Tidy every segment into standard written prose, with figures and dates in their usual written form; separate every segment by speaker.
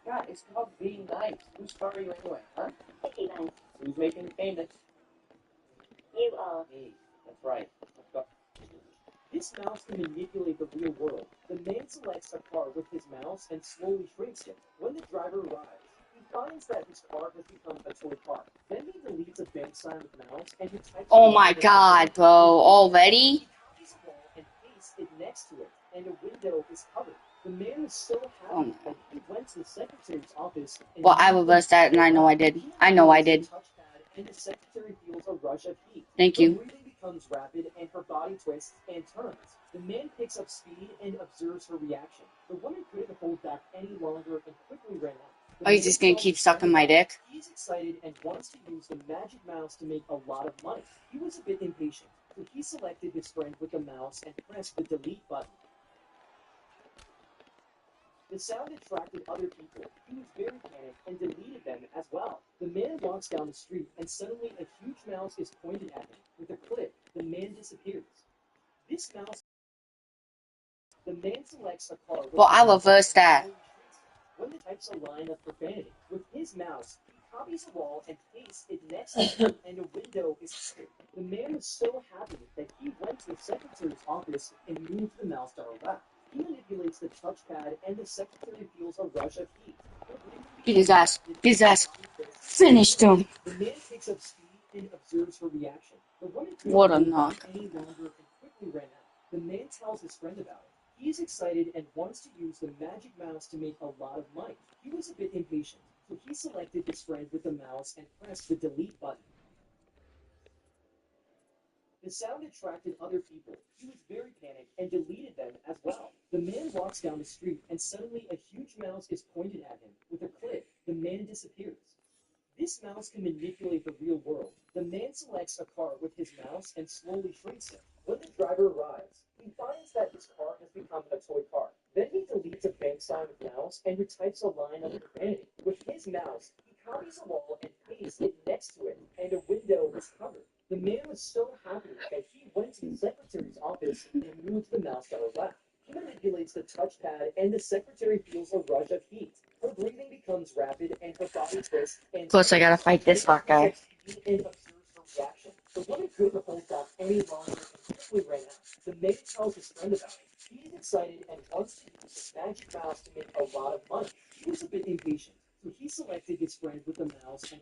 Speaker 1: God, it's called being nice. Whose car are you anyway, huh?
Speaker 2: Sticky nice.
Speaker 1: Who's making the payments?
Speaker 2: You are.
Speaker 1: Me. That's right. Let's go. This mouse can manipulate the real world. The man selects a car with his mouse and slowly shrinks it. When the driver arrives, he finds that his car has become a toy car. Then he deletes a bank sign with mouse and he types
Speaker 3: Oh my god, bro. Already?
Speaker 1: copies a wall and pastes it next to it, and a window is covered. The man is so
Speaker 3: Oh
Speaker 1: happy
Speaker 3: my
Speaker 1: that he went to the secretary's office and
Speaker 3: Well, I
Speaker 1: moved the
Speaker 3: reversed that, and I know I did. I know I did.
Speaker 1: touchpad, and the secretary feels a rush of heat.
Speaker 3: Thank
Speaker 1: Her
Speaker 3: you.
Speaker 1: breathing becomes rapid, and her body twists and turns. The man picks up speed and observes her reaction. The woman couldn't hold back any longer and quickly ran out.
Speaker 3: Are you just gonna keep sucking my dick?
Speaker 1: He's excited and wants to use the magic mouse to make a lot of money. He was a bit impatient, so he selected his friend with the mouse and pressed the delete button. The sound attracted other people. He was very panicked and deleted them as well. The man walks down the street and suddenly a huge mouse is pointed at him. With a click, the man disappears. This mouse, the man selects a car with
Speaker 3: Well, I reversed that.
Speaker 1: when the types a line of profanity. With his mouse, he copies a wall and pastes it next to him, and a window is covered. The man was so happy that he went to the secretary's office and moved the mouse to her left. He manipulates the touchpad, and the secretary feels a rush of heat.
Speaker 3: Beat his ass. Beat his ass. Finished him.
Speaker 1: The man picks up speed and observes her reaction. The woman
Speaker 3: What a
Speaker 1: couldn't
Speaker 3: knock.
Speaker 1: any longer and quickly ran out. The man tells his friend about it. He is excited and wants to use the magic mouse to make a lot of money. He was a bit impatient, so he selected his friend with the mouse and pressed the delete button. The sound attracted other people. He was very panicked and deleted them as well. The man walks down the street and suddenly a huge mouse is pointed at him. With a click, the man disappears. This mouse can manipulate the real world. The man selects a car with his mouse and slowly shrinks it. When the driver arrives, he finds that his car has become a toy car. Then he deletes a bank sign with mouse and retypes a line of profanity. With his mouse, he copies a wall and pastes it next to it, and a window is covered. The man was so happy that he went to the secretary's office and moved the mouse to her left. He manipulates the touchpad, and the secretary feels a rush of heat. Her breathing becomes rapid, and her body twists. And
Speaker 3: Plus, I gotta fight this hot guy.
Speaker 1: and observes her reaction. The woman couldn't hold back any longer and quickly ran out. The maid tells his friend about it. He's excited and wants to use the magic mouse to make a lot of money. He was a bit impatient, so he selected his friend with the mouse and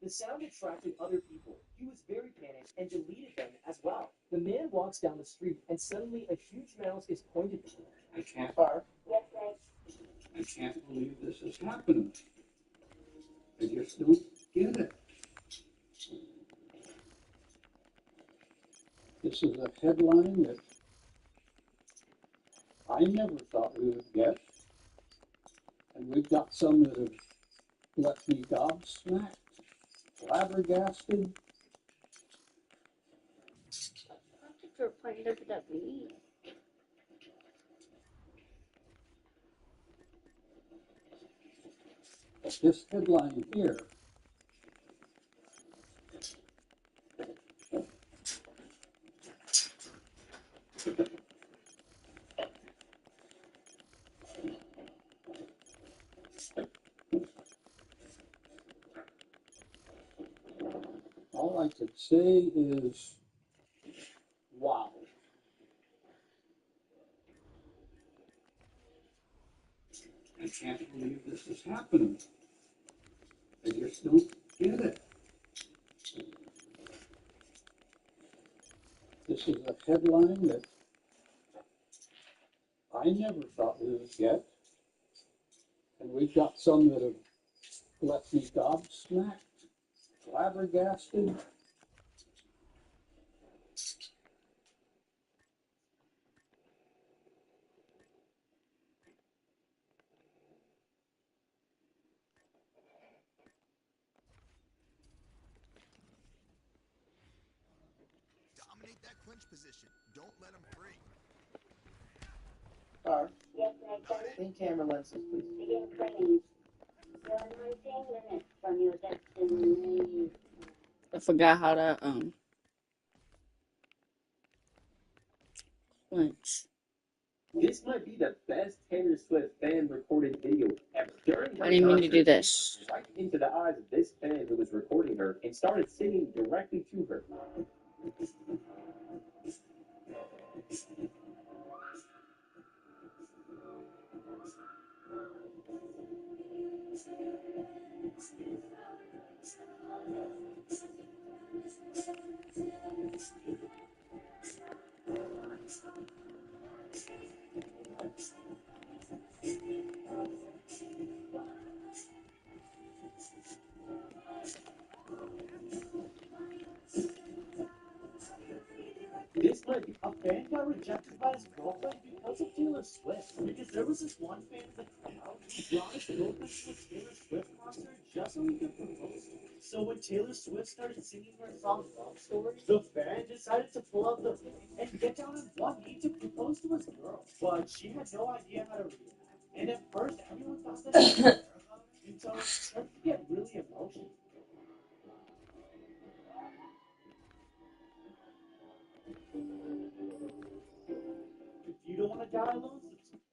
Speaker 1: the sound attracted other people. He was very panicked and deleted them as well. The man walks down the street and suddenly a huge mouse is pointed at him.
Speaker 4: I can't.
Speaker 1: Car.
Speaker 4: I can't believe this is happening. I just don't get it. This is a headline that I never thought we would get. And we've got some that have left me gobsmacked, flabbergasted.
Speaker 2: If you're playing WWE.
Speaker 4: But this headline here, all I could say is, wow. I can't believe this is happening. I just don't get it. This is a headline that I never thought we would get. And we've got some that have left me gobsmacked, flabbergasted.
Speaker 5: Dominate that clinch position. Don't let him free.
Speaker 1: Car.
Speaker 2: Yes, Nathan.
Speaker 1: Clean camera lenses, please.
Speaker 2: Begin cleaning. You're 19 minutes from your destination.
Speaker 3: I forgot how to, clench.
Speaker 6: This might be the best Taylor Swift fan recorded video ever. During her
Speaker 3: I didn't mean to do
Speaker 6: concert,
Speaker 3: this.
Speaker 6: she looked right into the eyes of this fan who was recording her and started singing directly to her.
Speaker 1: This might be a fan got rejected by his girlfriend because of Taylor Swift. Because there was this one fan in the crowd who brought his girlfriend to a Taylor Swift concert just so he could propose to her. So when Taylor Swift started singing her song Love Story, the fan decided to pull out the ring and get down on one knee to propose to his girl. But she had no idea how to react. And at first everyone thought that she didn't care about it until it started to get really emotional. If you don't want to die alone,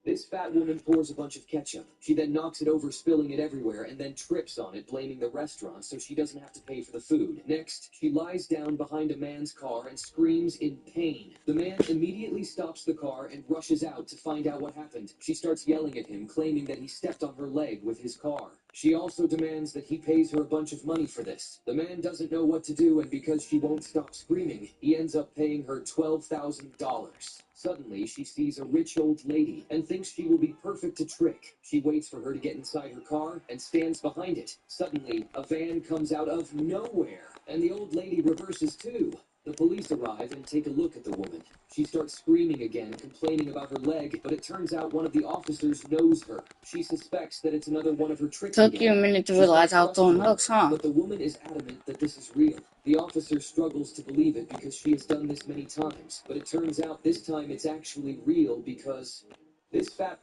Speaker 7: This fat woman pours a bunch of ketchup. She then knocks it over, spilling it everywhere, and then trips on it, blaming the restaurant so she doesn't have to pay for the food. Next, she lies down behind a man's car and screams in pain. The man immediately stops the car and rushes out to find out what happened. She starts yelling at him, claiming that he stepped on her leg with his car. She also demands that he pays her a bunch of money for this. The man doesn't know what to do, and because she won't stop screaming, he ends up paying her $12,000. Suddenly, she sees a rich old lady and thinks she will be perfect to trick. She waits for her to get inside her car and stands behind it. Suddenly, a van comes out of nowhere, and the old lady reverses too. The police arrive and take a look at the woman. She starts screaming again, complaining about her leg, but it turns out one of the officers knows her. She suspects that it's another one of her tricks
Speaker 3: Took you a
Speaker 7: again.
Speaker 3: minute to
Speaker 7: She
Speaker 3: realize
Speaker 7: starts
Speaker 3: how throwing
Speaker 7: questioning
Speaker 3: hooks,
Speaker 7: her,
Speaker 3: huh?
Speaker 7: but the woman is adamant that this is real. The officer struggles to believe it because she has done this many times, but it turns out this time it's actually real because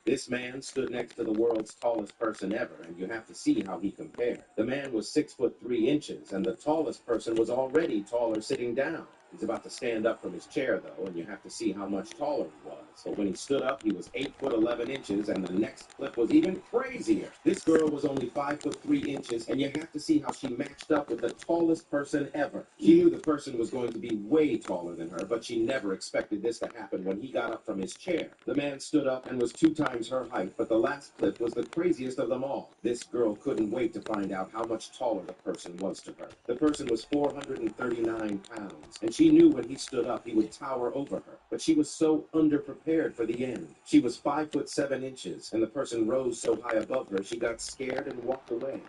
Speaker 7: This man stood next to the world's tallest person ever, and you have to see how he compared. The man was 6'3" and the tallest person was already taller sitting down. He's about to stand up from his chair, though, and you have to see how much taller he was. But when he stood up, he was 8'11", and the next clip was even crazier. This girl was only 5'3", and you have to see how she matched up with the tallest person ever. She knew the person was going to be way taller than her, but she never expected this to happen when he got up from his chair. The man stood up and was 2 times her height, but the last clip was the craziest of them all. This girl couldn't wait to find out how much taller the person was to her. The person was 439 pounds, and she knew when he stood up he would tower over her. But she was so underprepared for the end. She was 5'7", and the person rose so high above her she got scared and walked away.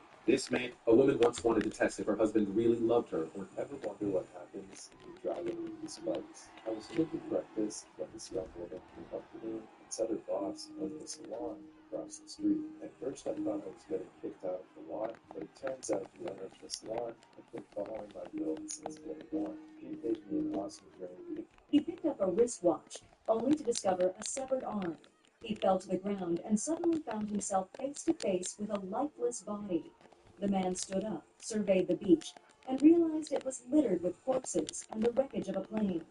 Speaker 7: A woman once wanted to test if her husband really loved her or
Speaker 8: Ever wonder what happens if you drive into these bugs? I was making breakfast when this young woman came up to me and said her boss owned the salon across the street. At first I thought I was getting kicked out of the lot, but it turns out the owner of the salon had been following my bill since day one. He made me an awesome drink.
Speaker 9: He picked up a wristwatch, only to discover a severed arm. He fell to the ground and suddenly found himself face to face with a lifeless body. The man stood up, surveyed the beach, and realized it was littered with corpses and the wreckage of a plane.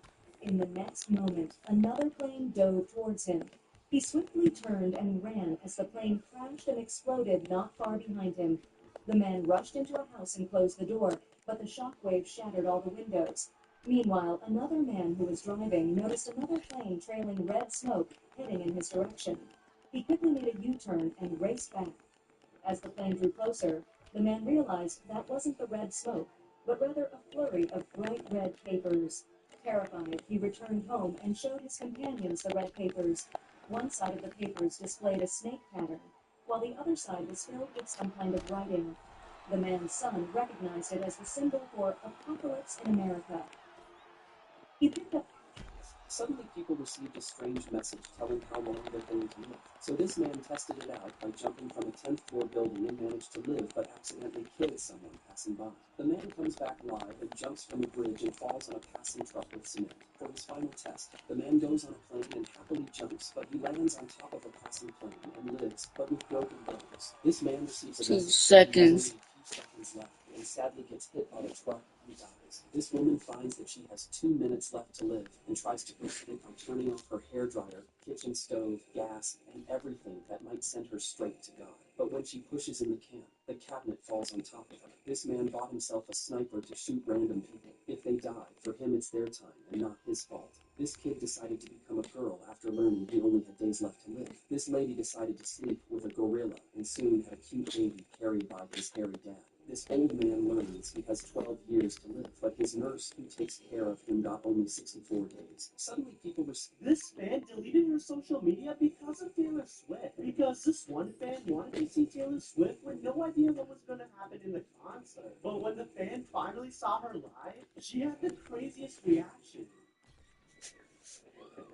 Speaker 9: In the next moment, another plane dove towards him. He swiftly turned and ran as the plane crashed and exploded not far behind him. The man rushed into a house and closed the door, but the shockwave shattered all the windows. Meanwhile, another man who was driving noticed another plane trailing red smoke heading in his direction. He quickly made a U-turn and raced back. As the plane drew closer, the man realized that wasn't the red smoke, but rather a flurry of bright red papers. Terrified, he returned home and showed his companions the red papers. One side of the papers displayed a snake pattern, while the other side was filled with some kind of writing. The man's son recognized it as the symbol for apocalypse in America. He picked up.
Speaker 7: Suddenly, people received a strange message telling how long they're going to live. So this man tested it out by jumping from a 10th floor building and managed to live, but accidentally killed someone passing by. The man comes back alive and jumps from a bridge and falls on a passing truck with cement. For his final test, the man goes on a plane and happily jumps, but he lands on top of a passing plane and lives, but with broken bones. This man receives a
Speaker 3: 2
Speaker 7: message
Speaker 3: seconds.
Speaker 7: saying he has only a few seconds left and sadly gets hit by a truck and dies. This woman finds that she has 2 minutes left to live,
Speaker 10: and tries to prevent it by turning off her hairdryer, kitchen stove, gas, and everything that might send her straight to God. But when she pushes in the cabinet falls on top of her. This man bought himself a sniper to shoot random people. If they die, for him it's their time and not his fault. This kid decided to become a girl after learning he only had days left to live. This lady decided to sleep with a gorilla and soon had a cute baby carried by his hairy dad. This old man learns he has 12 years to live, but his nurse who takes care of him got only 64 days. Suddenly people were...
Speaker 1: This fan deleted her social media because of Taylor Swift. Because this one fan wanted to see Taylor Swift with no idea what was going to happen in the concert. But when the fan finally saw her live, she had the craziest reaction.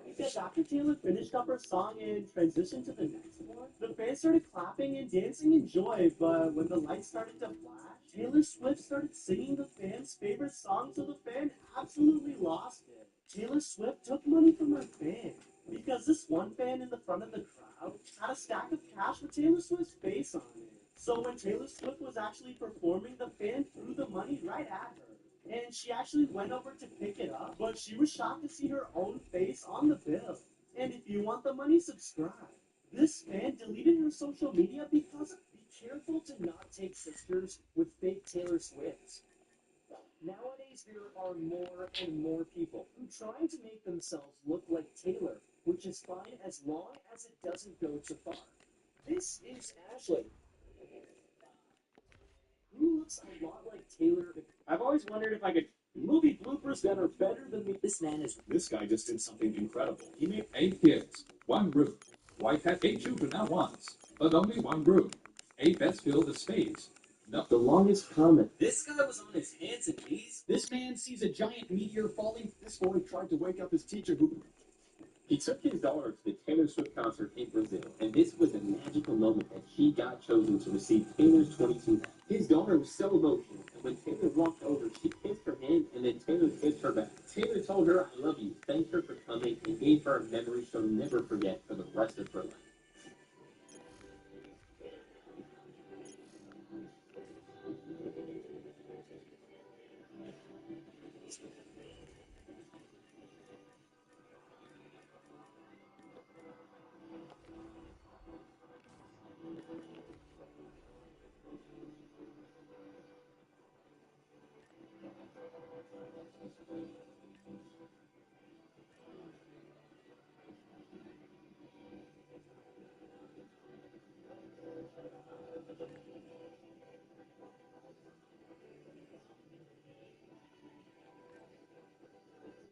Speaker 1: Because after Taylor finished up her song and transitioned to the next one, the fans started clapping and dancing in joy, but when the lights started to flash, Taylor Swift started singing the fans' favorite song, so the fan absolutely lost it. Taylor Swift took money from her fan, because this one fan in the front of the crowd had a stack of cash with Taylor Swift's face on it. So when Taylor Swift was actually performing, the fan threw the money right at her. And she actually went over to pick it up, but she was shocked to see her own face on the bill. And if you want the money, subscribe. This fan deleted her social media because of... Be careful to not take pictures with fake Taylor Swifts. Nowadays, there are more and more people who trying to make themselves look like Taylor, which is fine as long as it doesn't go too far. This is Ashley, who looks a lot like Taylor. I've always wondered if I could movie bloopers that are better than me. This man is...
Speaker 11: This guy just did something incredible. He made 8 kids, 1 broom. Wife had 8 children at once, but only 1 broom. 8 beds filled with spades. No.
Speaker 1: The longest comment. This guy was on his hands and knees. This man sees a giant meteor falling. This boy tried to wake up his teacher who...
Speaker 6: He took his daughter to the Taylor Swift concert in Brazil, and this was a magical moment that she got chosen to receive Taylor's 22. His daughter was so emotional, and when Taylor walked over, she kissed her hand, and then Taylor kissed her back. Taylor told her, "I love you," thanked her for coming, and gave her a memory she'll never forget for the rest of her life.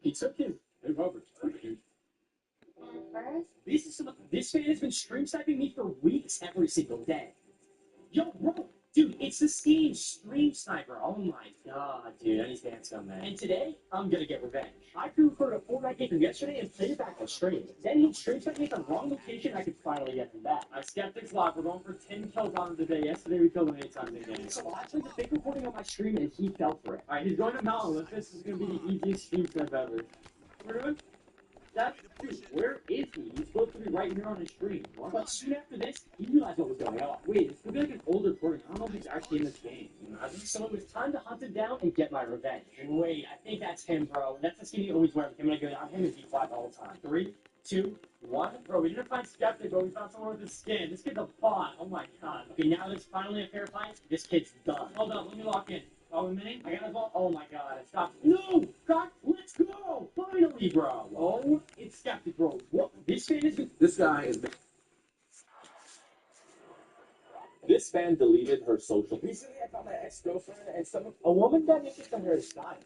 Speaker 1: He took his... Hey, Robert.
Speaker 2: First,
Speaker 1: This fan has been stream sniping me for weeks every single day. Yo, bro, dude, it's the same stream sniper. Oh my god, dude, I need to answer on that. And today, I'm gonna get revenge. I pre-recorded a Fortnite game from yesterday and played it back on stream. Then he stream sniped me at the wrong location. I could finally get him back. Skeptics Live, we're going for 10 kills on him today. Yesterday we killed him 8 times in game. So I played the fake recording on my stream and he fell for it. Alright, he's going to Mount Olympus. This is gonna be the easiest stream snipe ever. We're doing? Dude, where is he? He's supposed to be right here on his screen. But soon after this, he realized what was going on. Wait, this could be like an older recording. I don't know if he's actually in this game. So it was time to hunt him down and get my revenge. Wait, I think that's him, bro. That's the skin he always wears. I'm gonna go down him and be quiet all the time. 3, 2, 1. Bro, we didn't find Skeptic, but we found someone with his skin. This kid's a bot. Oh my god. Okay, now it's finally a fair fight. This kid's done. Hold up, let me lock in. Oh, a minute? I got as well. Oh my god, it stopped. No! God, let's go! Finally, bro! Oh, it's Skeptic, bro. What? This fan is...
Speaker 6: This guy is... This fan deleted her social.
Speaker 1: Recently, I found my ex-girlfriend and a woman that interested in her style.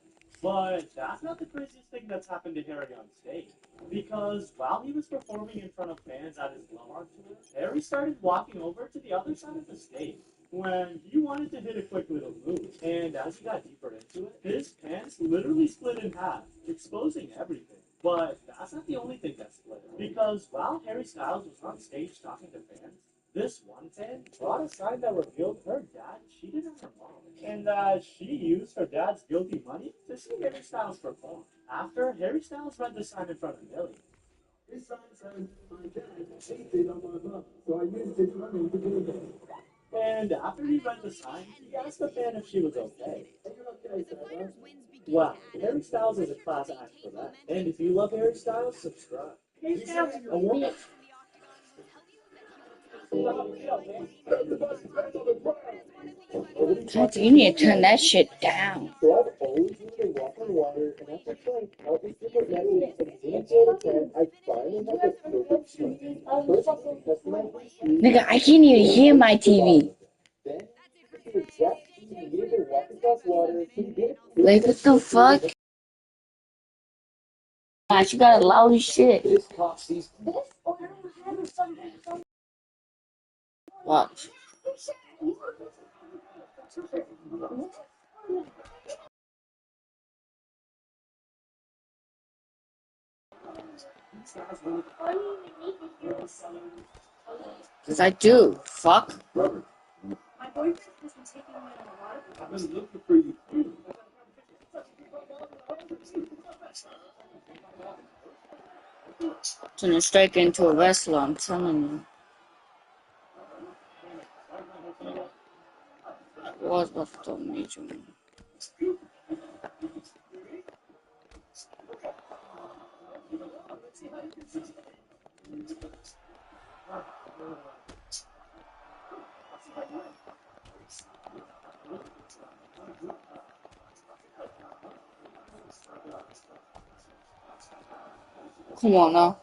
Speaker 1: But that's not the craziest thing that's happened to Harry on stage. Because while he was performing in front of fans at his Love Art tour, Harry started walking over to the other side of the stage when he wanted to hit a quick little move. And as he got deeper into it, his pants literally split in half, exposing everything. But that's not the only thing that split. Because while Harry Styles was on stage talking to fans, this one fan brought a sign that revealed her dad cheated on her mom, and that she used her dad's guilty money to see Harry Styles perform. After, Harry Styles read the sign in front of millions. This sign says, "My dad cheated on my mom, so I used his money to do this." And after he read the sign, he asked the fan if she was okay. "Are you okay, Sarah?" Wow, Harry Styles is a class act for that. And if you love Harry Styles, subscribe. A woman.
Speaker 3: God, you need to turn that shit down.
Speaker 1: So I've always wanted to walk on water, and after trying countless different methods from 0 to 10, I finally have the perfect swim. First, customize my shoes.
Speaker 3: Nigga, I can't even hear my TV.
Speaker 1: Then, to the exact speed needed to walk across water, to get
Speaker 3: Like, what the fuck? Gosh, you got a loud as shit.
Speaker 7: This cop sees
Speaker 3: Watch. Cause I do. Fuck.
Speaker 6: Robert,
Speaker 9: My boyfriend has been taking me on a lot of
Speaker 6: I've been looking for you.
Speaker 3: Turn straight into a wrestler, I'm telling you. Was about to meet you. Come on now.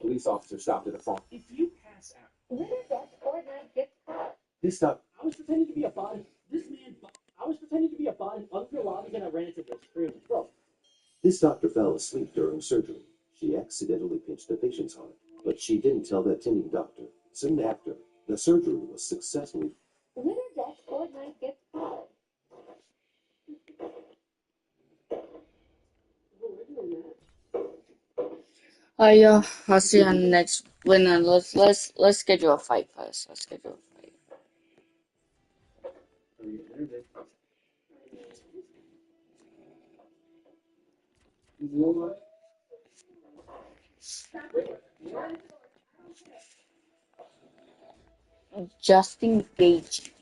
Speaker 6: Police officer stopped at a farm.
Speaker 1: If you pass out,
Speaker 6: This stuff.
Speaker 1: I was pretending to be a bot. I was pretending to be a bot in other lobbies, and I ran into this screen. Bro,
Speaker 8: This doctor fell asleep during surgery. She accidentally pinched the patient's heart, but she didn't tell the attending doctor. Soon after, the surgery was successfully.
Speaker 3: I'll see you on the next winner. Let's schedule a fight first. Let's schedule a fight. Justin Gage.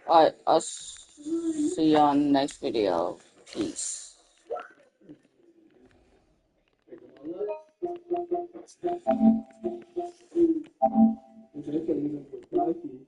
Speaker 3: Alright, I'll see you on the next video. Peace.
Speaker 4: Okay,